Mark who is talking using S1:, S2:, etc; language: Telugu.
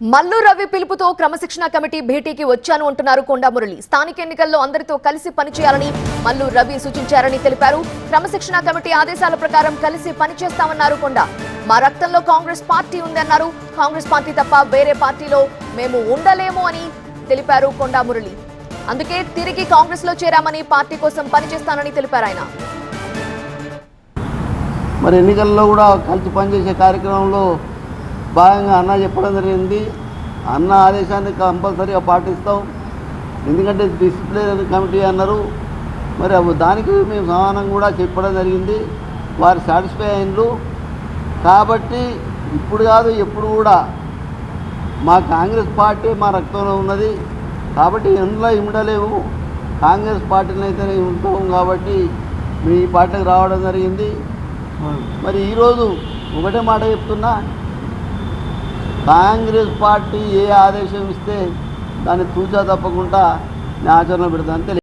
S1: మల్లు రవి పిలుపుతో క్రమశిక్షణ కమిటీ భేటీకి వచ్చాను అంటున్నారు కొండా మురళి. స్థానిక ఎన్నికల్లో అందరితో కలిసి పనిచేయాలని మల్లు రవి సూచించారని తెలిపారు. క్రమశిక్షణ కమిటీ ఆదేశాల ప్రకారం కలిసి పనిచేస్తామన్నారు కొండా. మా రక్తంలో కాంగ్రెస్ పార్టీ ఉందన్నారు. కాంగ్రెస్ పార్టీ తప్ప వేరే పార్టీలో మేము ఉండలేము అని తెలిపారు కొండా మురళి. అందుకే తిరిగి కాంగ్రెస్ లో చేరామని పార్టీ కోసం పనిచేస్తానని తెలిపారు ఆయన.
S2: మరి ఎన్నికల్లో కూడా కలిసి పనిచేసే కార్యక్రమంలో భాగంగా అన్న చెప్పడం జరిగింది. అన్న ఆదేశాన్ని కంపల్సరీగా పాటిస్తాం, ఎందుకంటే డిసిప్లినరీ కమిటీ అన్నారు. మరి దానికి మేము సమానం కూడా చెప్పడం జరిగింది. వారు సాటిస్ఫై అయినరు. కాబట్టి ఇప్పుడు కాదు ఎప్పుడు కూడా మా కాంగ్రెస్ పార్టీ మా రక్తంలో ఉన్నది. కాబట్టి ఎందులో ఉండలేము, కాంగ్రెస్ పార్టీని అయితేనే ఉంటాం. కాబట్టి మీ పార్టీకి రావడం జరిగింది. మరి ఈరోజు ఒకటే మాట చెప్తున్నా, కాంగ్రెస్ పార్టీ ఏ ఆదేశం ఇస్తే దాన్ని తూచా తప్పకుండా ఆచరణ పెడతానని తెలియదు.